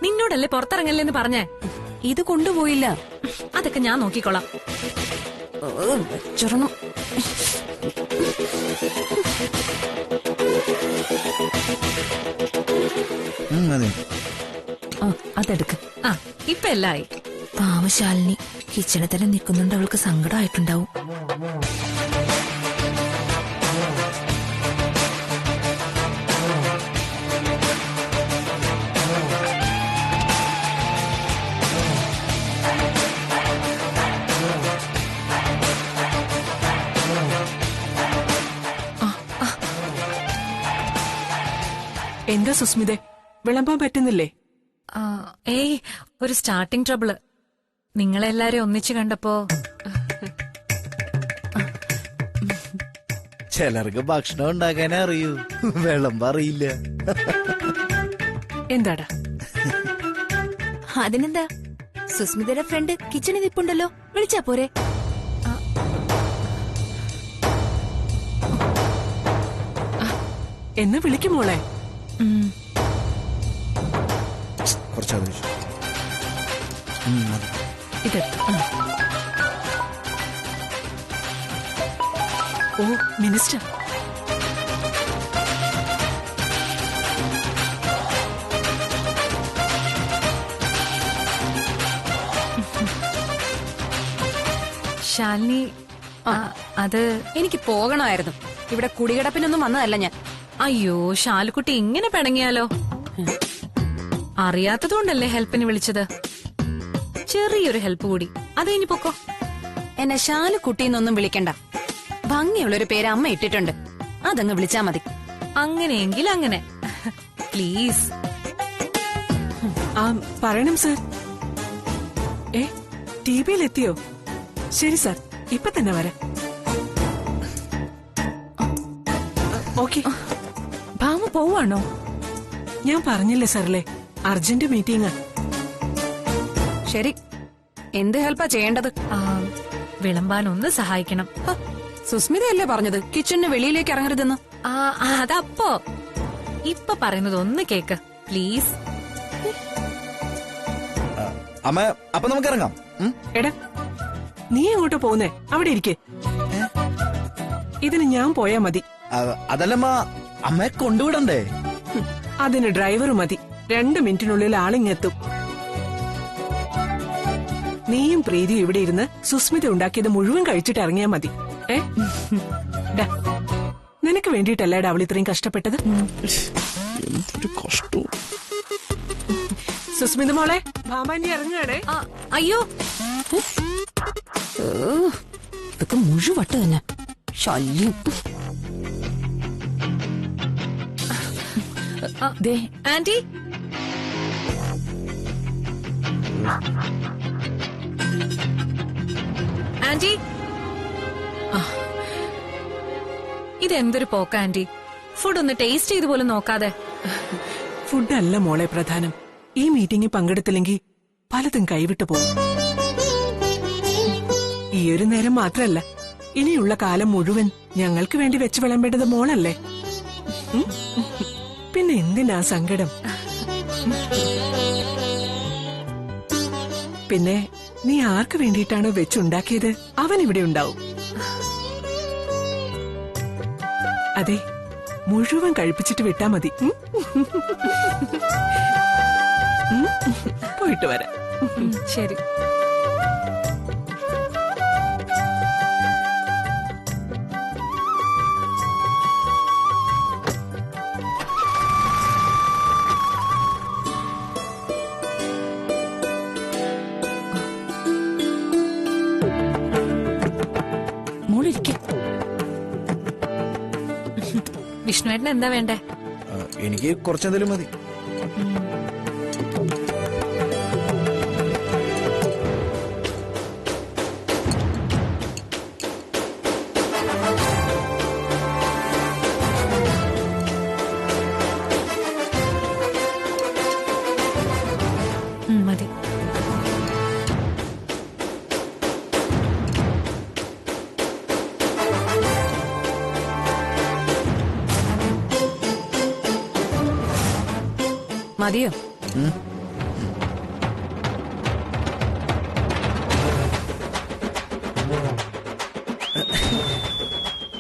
നിന്നോടല്ലേ പുറത്തിറങ്ങല്ലേന്ന് പറഞ്ഞേ? ഇത് കൊണ്ടുപോയില്ല. അതൊക്കെ ഞാൻ നോക്കിക്കോളാം. വെച്ചോണം. അതെടുക്ക്. ഇപ്പൊ എല്ലായി. പാവശാലിനി കിച്ചണിൽ തന്നെ നിൽക്കുന്നുണ്ട്. അവൾക്ക് സങ്കടമായിട്ടുണ്ടാവും. എന്താ സുസ്മിതേ, വിളമ്പാൻ പറ്റുന്നില്ലേ? ഏയ്, ഒരു സ്റ്റാർട്ടിംഗ് ട്രബിള്. നിങ്ങളെല്ലാരും ഒന്നിച്ചു കണ്ടപ്പോ ചിലർക്ക് ഭക്ഷണം ഉണ്ടാക്കാനേ അറിയൂ, വിളമ്പ അറിയില്ല. എന്താടാ? അതിനെന്താ, സുസ്മിതയുടെ ഫ്രണ്ട് കിച്ചണിൽ നിൽപ്പുണ്ടല്ലോ, വിളിച്ചാ പോരെ? എന്ന് വിളിക്കുമോളെ. ഓ മിനിസ്റ്റർ, ശാലിനി, അത് എനിക്ക് പോകണമായിരുന്നു. ഇവിടെ കുടികിടപ്പിനൊന്നും വന്നതല്ല ഞാൻ. അയ്യോ, ശാലുക്കുട്ടി ഇങ്ങനെ പിണങ്ങിയാലോ? അറിയാത്തതുകൊണ്ടല്ലേ ഹെൽപ്പിന് വിളിച്ചത്. ചെറിയൊരു ഹെൽപ്പ് കൂടി, അത് കഴിഞ്ഞ് പൊക്കോ. എന്നെ ശാലുക്കുട്ടിന്നൊന്നും വിളിക്കണ്ട. ഭംഗിയുള്ളൊരു പേര് അമ്മ ഇട്ടിട്ടുണ്ട്, അതങ്ങ് വിളിച്ചാ മതി. അങ്ങനെയെങ്കിൽ അങ്ങനെ, പ്ലീസ്. പറയണം സാർ. ടിവിയിലെത്തിയോ? ശരി സാർ, ഇപ്പൊ തന്നെ വരാം. ഓക്കെ. ഭാമ പോവാണോ? ഞാൻ പറഞ്ഞില്ലേ സാറിലെ, അർജന്റ് മീറ്റിംഗ്. ശരി, എന്ത് ഹെൽപ്പാ ചെയ്യേണ്ടത്? വിളമ്പാൻ ഒന്ന് സഹായിക്കണം. സുസ്മിതയല്ലേ പറഞ്ഞത് കിച്ചണിന് വെളിയിലേക്ക് ഇറങ്ങരുതെന്ന്? അതപ്പോ. ഇപ്പൊ പറയുന്നത് ഒന്ന് കേക്ക് പ്ലീസ്. അമ്മ, അപ്പൊ നമുക്ക് ഇറങ്ങാം. എടാ, നീ എങ്ങോട്ട് പോകുന്നേ? അവിടെ ഇരിക്കേ. ഇതിന് ഞാൻ പോയാ മതി. അതല്ലമ്മ, അമ്മയെ കൊണ്ടുവിടണ്ടേ? അതിന് ഡ്രൈവർ മതി. 2 മിനിറ്റിനുള്ളിൽ ആളിങ്ങെത്തും. നീയും പ്രീതിയും ഇവിടെ ഇരുന്ന് സുസ്മിത ഉണ്ടാക്കിയത് മുഴുവൻ കഴിച്ചിട്ട് ഇറങ്ങിയാ മതി. നിനക്ക് വേണ്ടിയിട്ടല്ലേടാ അവൾ ഇത്രയും കഷ്ടപ്പെട്ടത്. സുസ്മിത മോളെ, ഭാമാന്റി ഇറങ്ങുകയാണേ. അയ്യോ, ഇതൊക്കെ മുഴുവട്ട് തന്നെ ശല്യം. ആന്റി, ആന്റി, ഇതെന്തൊരു പോക്ക ആന്റി. ഫുഡ് ഒന്ന് ടേസ്റ്റ് ചെയ്ത് പോലും നോക്കാതെ. ഫുഡല്ല മോളെ പ്രധാനം. ഈ മീറ്റിംഗിൽ പങ്കെടുത്തില്ലെങ്കിൽ പലതും കൈവിട്ടു പോകും. ഈ ഒരു നേരം മാത്രല്ല, ഇനിയുള്ള കാലം മുഴുവൻ ഞങ്ങൾക്ക് വേണ്ടി വെച്ച് വിളമ്പേണ്ടത് മോളല്ലേ. പിന്നെ എന്തിനാ സങ്കടം? പിന്നെ നീ ആർക്ക് വേണ്ടിയിട്ടാണോ വെച്ചുണ്ടാക്കിയത് അവൻ ഇവിടെ ഉണ്ടാവും. അതെ, മുഴുവൻ കഴിപ്പിച്ചിട്ട് വിട്ടാ മതി. പോയിട്ട് വരാം. ശരി. വിഷ്ണുവേട്ടന് എന്താ വേണ്ടേ? എനിക്ക് കുറച്ചെന്തെങ്കിലും മതി. മതി. മതിയോ?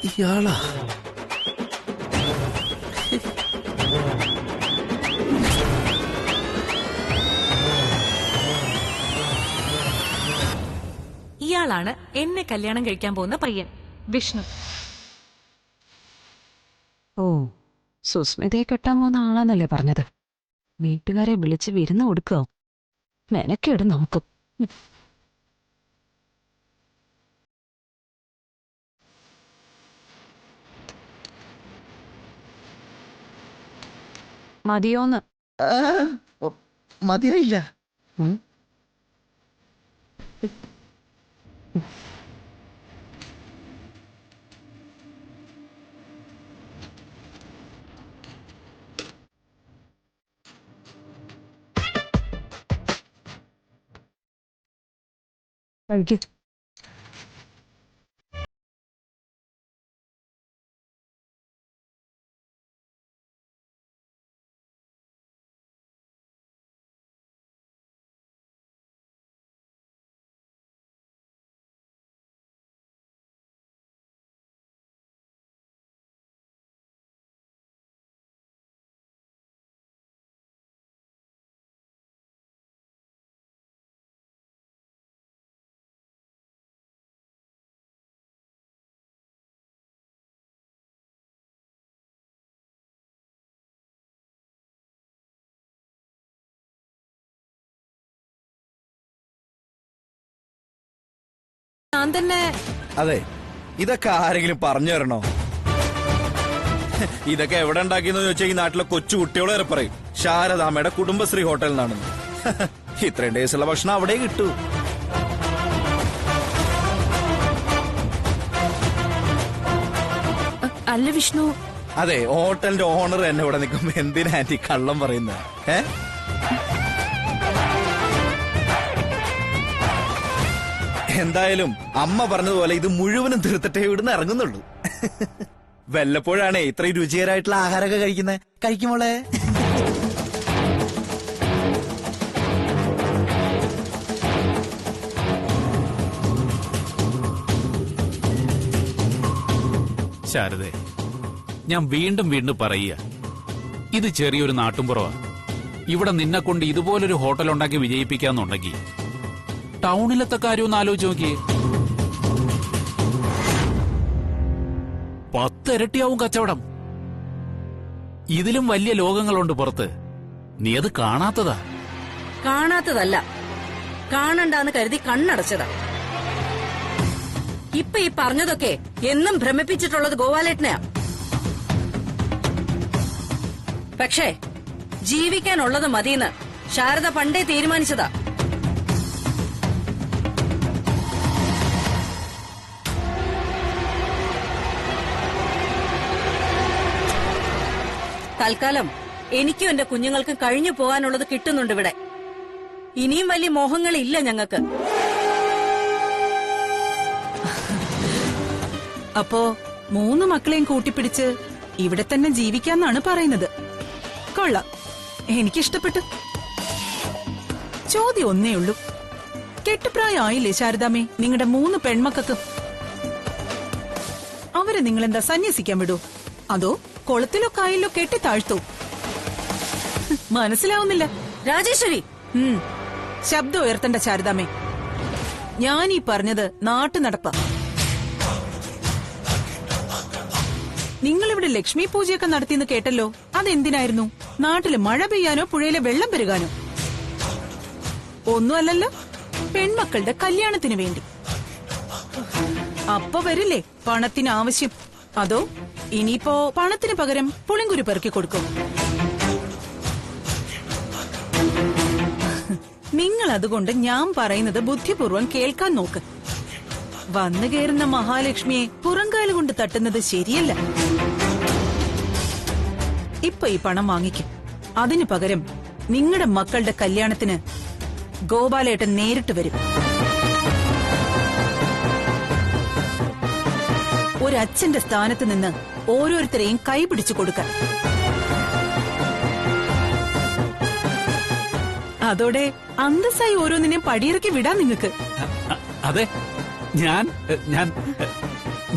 ഇയാളാ ഇയാളാണ് എന്നെ കല്യാണം കഴിക്കാൻ പോകുന്ന പയ്യൻ വിഷ്ണു. ഓ, സുസ്മിതയെ കെട്ടാൻ പോകുന്ന ആളാന്നല്ലേ പറഞ്ഞത്? വീട്ടുകാരെ വിളിച്ച് വിരുന്ന് കൊടുക്കോ? മെനക്കേട് നോക്കും. മതിയോന്ന്? മതിയായില്ല. കഴിക്ക്. ഞാൻ തന്നെ. അതെ, ഇതൊക്കെ ആരെങ്കിലും പറഞ്ഞു തരണോ? ഇതൊക്കെ എവിടെ ഉണ്ടാക്കിയെന്ന് ചോദിച്ചാൽ ഈ നാട്ടിലെ കൊച്ചു കുട്ടികളെ വരെ പറയും ശാരദാമ്മയുടെ കുടുംബശ്രീ ഹോട്ടലിൽ നിന്നാണെന്ന്. ഇത്രയും ഡേയ്സുള്ള ഭക്ഷണം അവിടെ കിട്ടൂ. അല്ല വിഷ്ണു, അതെ, ഹോട്ടലിന്റെ ഓണർ എന്നെ ഇവിടെ നിൽക്കുമ്പോ എന്തിനാ ആന്റി കള്ളം പറയുന്നത്? എന്തായാലും അമ്മ പറഞ്ഞതുപോലെ ഇത് മുഴുവനും തീർത്തിട്ടേ ഇവിടുന്ന് ഇറങ്ങുന്നുള്ളൂ. വല്ലപ്പോഴാണേ ഇത്രയും രുചികരമായിട്ടുള്ള ആഹാരമൊക്കെ കഴിക്കുന്നത്. കഴിക്കുമോളെ? ശാരദേ, ഞാൻ വീണ്ടും വീണ്ടും പറയുക, ഇത് ചെറിയൊരു നാട്ടുംപുറമാണ്. ഇവിടെ നിന്നെ കൊണ്ട് ഇതുപോലൊരു ഹോട്ടൽ ഉണ്ടാക്കി വിജയിപ്പിക്കാന്നുണ്ടെങ്കിൽ ടൗണിലത്തെ കാര്യം ഒന്ന് ആലോചിച്ച് നോക്കിയേ. 10 ഇരട്ടിയാവും കച്ചവടം. ഇതിലും വലിയ ലോകങ്ങളുണ്ട് പുറത്ത്. നീ അത് കാണാത്തതാ. കാണാത്തതല്ല, കാണണ്ടാന്ന് കരുതി കണ്ണടച്ചതാ. ഇപ്പൊ ഈ പറഞ്ഞതൊക്കെ എന്നും ഭ്രമിപ്പിച്ചിട്ടുള്ളത് ഗോപാലേട്ടനെയാ. പക്ഷേ ജീവിക്കാനുള്ളത് മതിയെന്ന് ശാരദ പണ്ടേ തീരുമാനിച്ചതാ. തൽക്കാലം എനിക്കും എന്റെ കുഞ്ഞുങ്ങൾക്കും കഴിഞ്ഞു പോകാനുള്ളത് കിട്ടുന്നുണ്ട് ഇവിടെ. ഇനിയും വലിയ മോഹങ്ങളില്ല ഞങ്ങൾക്ക്. അപ്പോ 3 മക്കളെയും കൂട്ടിപ്പിടിച്ച് ഇവിടെ തന്നെ ജീവിക്കാന്നാണ് പറയുന്നത്. കൊള്ളാം, എനിക്കിഷ്ടപ്പെട്ടു. ചോദ്യം ഒന്നേ ഉള്ളൂ, കെട്ടുപ്രായമായില്ലേ ശാരദാമ്മേ നിങ്ങളുടെ 3 പെൺമക്കൾക്കും? അവരെ നിങ്ങളെന്താ സന്യസിക്കാൻ വിടൂ, അതോ കുളത്തിലോ കായലിലോ കെട്ടി താഴ്ത്തോ? മനസ്സിലാവുന്നില്ല. രാജേശ്വരി, ശബ്ദം ഉയർത്തണ്ട ശാരദാമ്മേ. ഞാനീ പറഞ്ഞത് നാട്ടു നടപ്പാ. നിങ്ങളിവിടെ ലക്ഷ്മി പൂജയൊക്കെ നടത്തിയെന്ന് കേട്ടല്ലോ, അതെന്തിനായിരുന്നു? നാട്ടില് മഴ പെയ്യാനോ പുഴയിലെ വെള്ളം പെരുകാനോ? ഒന്നുമല്ലല്ലോ, പെൺമക്കളുടെ കല്യാണത്തിന് വേണ്ടി. അപ്പൊ വരില്ലേ പണത്തിന് ആവശ്യം? അതോ ഇനിയിപ്പോ പണത്തിന് പകരം പുളിങ്കുരു പെറുക്കി കൊടുക്കും? നിങ്ങൾ അതുകൊണ്ട് ഞാൻ പറയുന്നത് ബുദ്ധിപൂർവം കേൾക്കാൻ നോക്ക്. വന്നു കയറുന്ന മഹാലക്ഷ്മിയെ പുറംകാല് കൊണ്ട് തട്ടുന്നത് ശരിയല്ല. ഇപ്പൊ ഈ പണം വാങ്ങിക്കും. അതിനു പകരം നിങ്ങളുടെ മക്കളുടെ കല്യാണത്തിന് ഗോപാലേട്ടൻ നേരിട്ട് വരും. ഒരച്ഛന്റെ സ്ഥാനത്ത് നിന്ന് ഓരോരുത്തരെയും കൈപിടിച്ചു കൊടുക്കാൻ. അതോടെ അന്തസ്സായി ഓരോന്നിനെയും പടിയിറക്കി വിടാം നിങ്ങക്ക്. അതെ, ഞാൻ ഞാൻ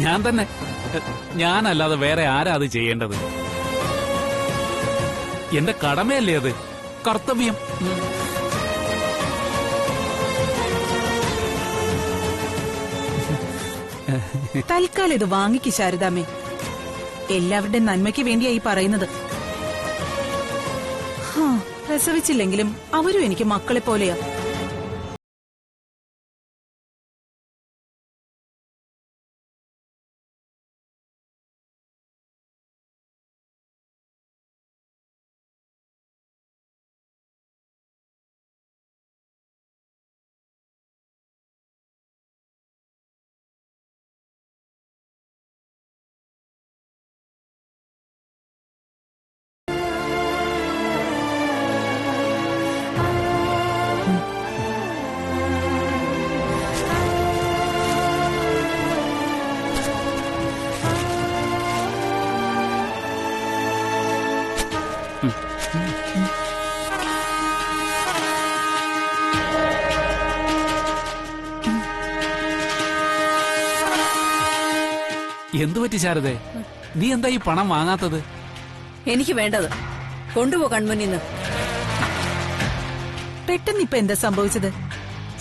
ഞാൻ തന്നെ. ഞാനല്ലാതെ വേറെ ആരാ അത് ചെയ്യേണ്ടത്? എന്റെ കടമയല്ലേ അത്, കർത്തവ്യം. തൽക്കാലം ഇത് വാങ്ങിക്ക് ശാരദാമ്മേ. എല്ലാവരുടെ നന്മയ്ക്ക് വേണ്ടിയായി പറയുന്നത്. പ്രസവിച്ചില്ലെങ്കിലും അവരും എനിക്ക് മക്കളെ പോലെയാ. എന്തുപറ്റി ശാരദേ? നീ എന്താ ഈ പണം വാങ്ങാത്തത്? എനിക്ക് വേണ്ടത് കൊണ്ടുപോ കൺമുന്നിന്ന്. പെട്ടെന്ന് ഇപ്പൊ എന്താ സംഭവിച്ചത്?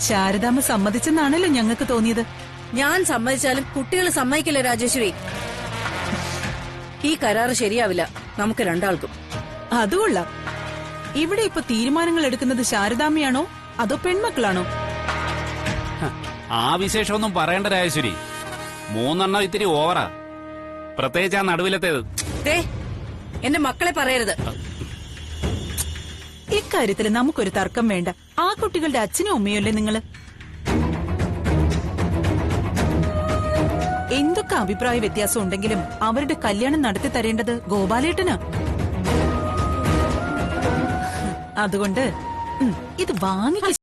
ശാരദാമ്മ സമ്മതിച്ചെന്നാണല്ലോ ഞങ്ങൾക്ക് തോന്നിയത്. ഞാൻ സമ്മതിച്ചാലും കുട്ടികൾ സമ്മതിക്കില്ല രാജേശ്വരി. ഈ കരാറ് ശരിയാവില്ല നമുക്ക് രണ്ടാൾക്കും. അതുകൊള്ളാം. ഇവിടെ ഇപ്പൊ തീരുമാനങ്ങൾ എടുക്കുന്നത് ശാരദാമ്മയാണോ അതോ പെൺമക്കളാണോ? ആ വിശേഷമൊന്നും പറയേണ്ട രാജേശ്വരി. 3 ഇത്തിരി ഓവറാ, പ്രത്യേകിച്ച് ആ നടുവിലത്തേത്. എന്റെ മക്കളെ പറയരുത്. ഇക്കാര്യത്തിൽ നമുക്കൊരു തർക്കം വേണ്ട. ആ കുട്ടികളുടെ അച്ഛനും അമ്മയും അല്ലേ നിങ്ങള്? എന്തൊക്കെ അഭിപ്രായ വ്യത്യാസം ഉണ്ടെങ്കിലും അവരുടെ കല്യാണം നടത്തി തരേണ്ടത് ഗോപാലേട്ടനാ. അതുകൊണ്ട് ഇത് വാങ്ങിക്ക.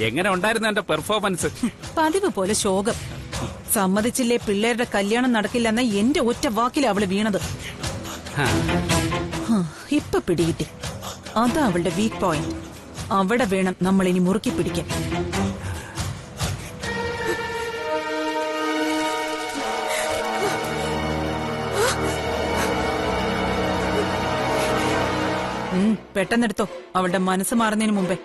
എങ്ങനെ ഉണ്ടായിരുന്നു എന്റെ പെർഫോമൻസ്? പതിവ് പോലെ ശോകം. സമ്മതിച്ചില്ലേ പിള്ളേരുടെ കല്യാണം നടക്കില്ലെന്ന എന്റെ ഒറ്റ വാക്കിൽ അവള് വീണത്. ഇപ്പൊ പിടികിട്ടി. അതാ അവളുടെ വീക്ക് പോയിന്റ്. അവിടെ വേണം നമ്മൾ ഇനി മുറുക്കി പിടിക്കാൻ. പെട്ടെന്നെടുത്തോ, അവളുടെ മനസ്സ് മാറുന്നതിന് മുമ്പേ.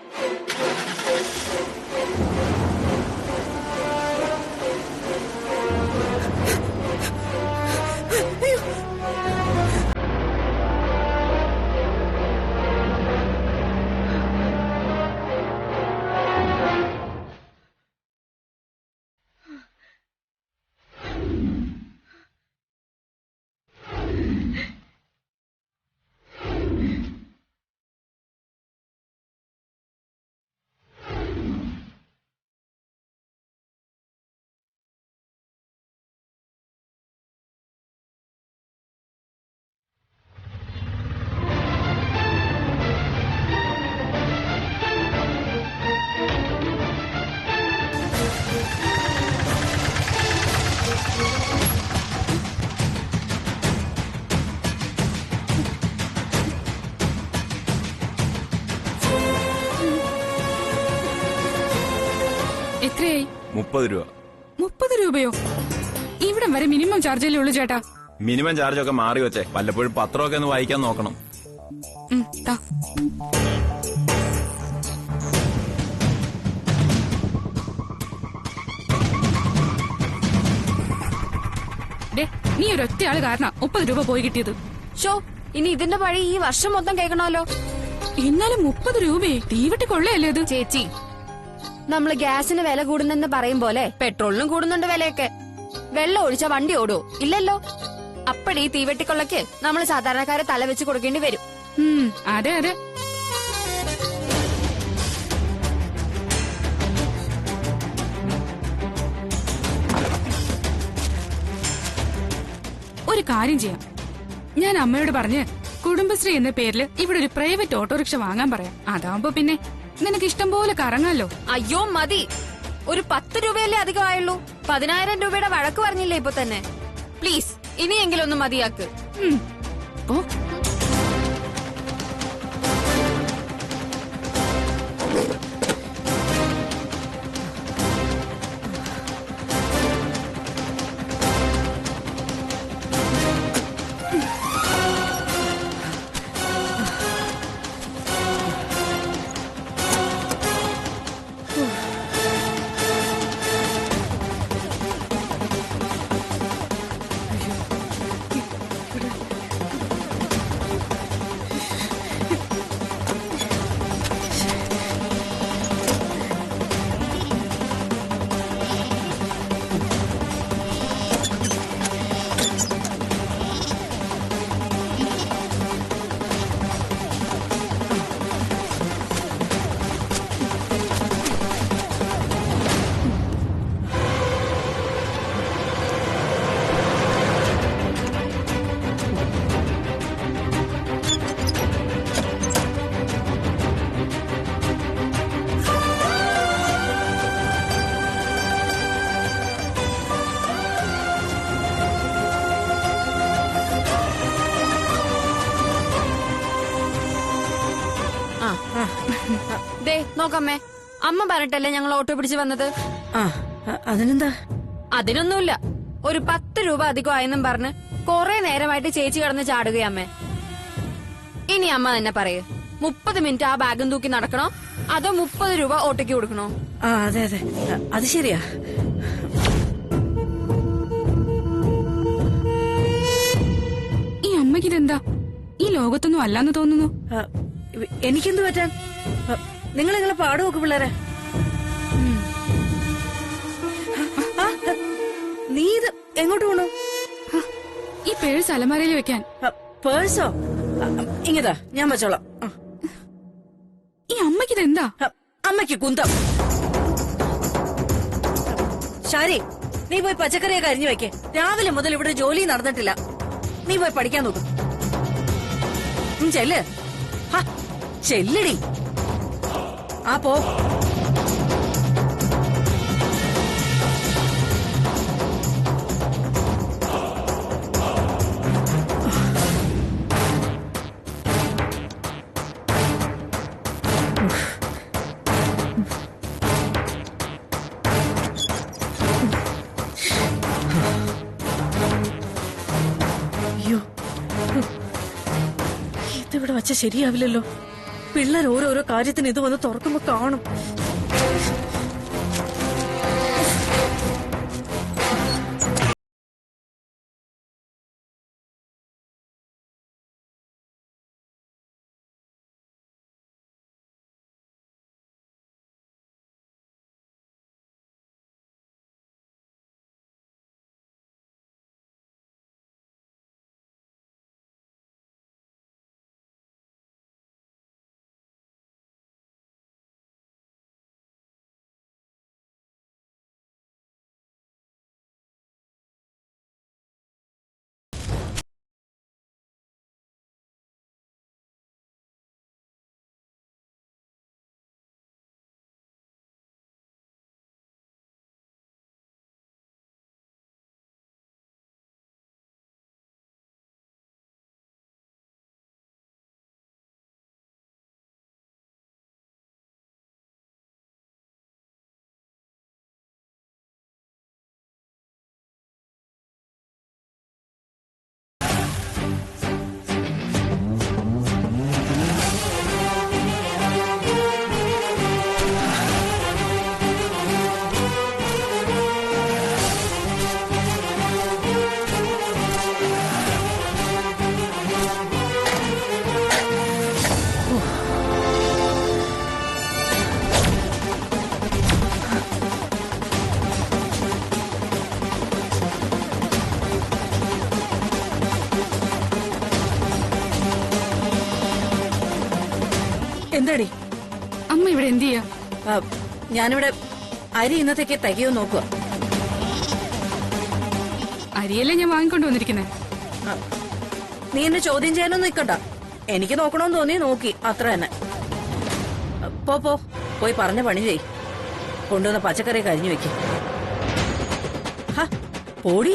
എത്രയായി? 30 രൂപ. 30 രൂപയോ? ഇവിടം വരെ മിനിമം ചാർജല്ലേ ഉള്ളൂ ചേട്ടാ. മിനിമം ചാർജൊക്കെ മാറി വെച്ചേ. വല്ലപ്പോഴും പത്രമൊക്കെ ഒന്ന് വായിക്കാൻ നോക്കണം. താ. ഡേ നീ ഒരൊറ്റയാള് കാരണം 30 രൂപ പോയി കിട്ടിയത്. ഷോ ഇനി ഇതിന്റെ വഴി ഈ വർഷം മൊത്തം കേൾക്കണമല്ലോ. എന്നാലും 30 രൂപയെ തീവട്ടി കൊള്ളയല്ലേ അത്? ചേച്ചി, നമ്മള് ഗ്യാസിന് വില കൂടുന്നെന്ന് പറയും പോലെ പെട്രോളിനും കൂടുന്നുണ്ട് വിലയൊക്കെ. വെള്ളം ഒഴിച്ച വണ്ടി ഓടോ? ഇല്ലല്ലോ. അപ്പടി തീവെട്ടിക്കൊള്ളക്ക് നമ്മൾ സാധാരണക്കാരെ തല വെച്ച് കൊടുക്കേണ്ടി വരും. അതെ അതെ. ഒരു കാര്യം ചെയ്യാം, ഞാൻ അമ്മയോട് പറഞ്ഞ് കുടുംബശ്രീ എന്ന പേരിൽ ഇവിടെ ഒരു പ്രൈവറ്റ് ഓട്ടോറിക്ഷ വാങ്ങാൻ പറയാം. അതാവുമ്പോ പിന്നെ നിനക്ക് ഇഷ്ടം പോലെ കറങ്ങാലോ. അയ്യോ മതി, ഒരു 10 രൂപയല്ലേ അധികമായുള്ളൂ. 10,000 രൂപയുടെ വഴക്ക് പറഞ്ഞില്ലേ ഇപ്പൊ തന്നെ. പ്ലീസ് ഇനിയെങ്കിലും ഒന്ന് മതിയാക്ക്. ഓ ദേ നോക്കമ്മേ, അമ്മ പറഞ്ഞിട്ടല്ലേ ഞങ്ങൾ ഓട്ടോ പിടിച്ച് വന്നത്. അതിനെന്താ? അതിനൊന്നുമില്ല. ഒരു 10 രൂപ അധികമായെന്നും പറഞ്ഞ് കൊറേ നേരമായിട്ട് ചേച്ചി കിടന്ന് ചാടുകയമ്മേ. ഇനി അമ്മ തന്നെ പറയൂ, 30 മിനിറ്റ് ആ ബാഗും തൂക്കി നടക്കണോ അതോ 30 രൂപ ഓട്ടോയ്ക്ക് കൊടുക്കണോ? അതെ അതെ, അത് ശരിയാ. ഈ അമ്മയ്ക്കിതെന്താ ഈ ലോകത്തൊന്നും അല്ലാന്ന് തോന്നുന്നു. എനിക്കെന്ത് പറ്റാൻ? നിങ്ങൾ നിങ്ങളെ പാടുമൊക്കെ പിള്ളേരെ. നീ ഇത് എങ്ങോട്ട് പോണു? ഈ പേഴ്സ് അലമാരയിൽ വെക്കാൻ. പേഴ്സോ? ഇങ്ങതാ, ഞാൻ വെച്ചോളാം. ഈ അമ്മയ്ക്കിതെന്താ? അമ്മയ്ക്ക് കുന്തം. ശാരി, നീ പോയി പച്ചക്കറിയൊക്കെ അരിഞ്ഞു വെക്കേ. രാവിലെ മുതൽ ഇവിടെ ജോലി നടന്നിട്ടില്ല. നീ പോയി പഠിക്കാൻ നോക്കും. ചെല്ല്, ചെല്ലടി. പോ. അയ്യോ, ഇതിവിടെ വച്ച ശരിയാവില്ലല്ലോ. പിള്ളേർ ഓരോരോ കാര്യത്തിന് ഇത് വന്ന് തുറക്കുമ്പോ കാണും. എന്താടി? അമ്മ ഇവിടെ എന്ത് ചെയ്യാ? ആ, ഞാനിവിടെ അരി ഇന്നത്തേക്ക് തികയോ നോക്കുക. അരിയല്ലേ ഞാൻ വാങ്ങിക്കൊണ്ട് വന്നിരിക്കുന്നത്. നീ എന്നെ ചോദ്യം ചെയ്യാനൊന്നും നിക്കണ്ട. എനിക്ക് നോക്കണമെന്ന് തോന്നി നോക്കി, അത്ര തന്നെ. പോയി പറഞ്ഞ പണി ചെയ്. കൊണ്ടുവന്ന പച്ചക്കറി കരിഞ്ഞു വെക്ക്. പോടി.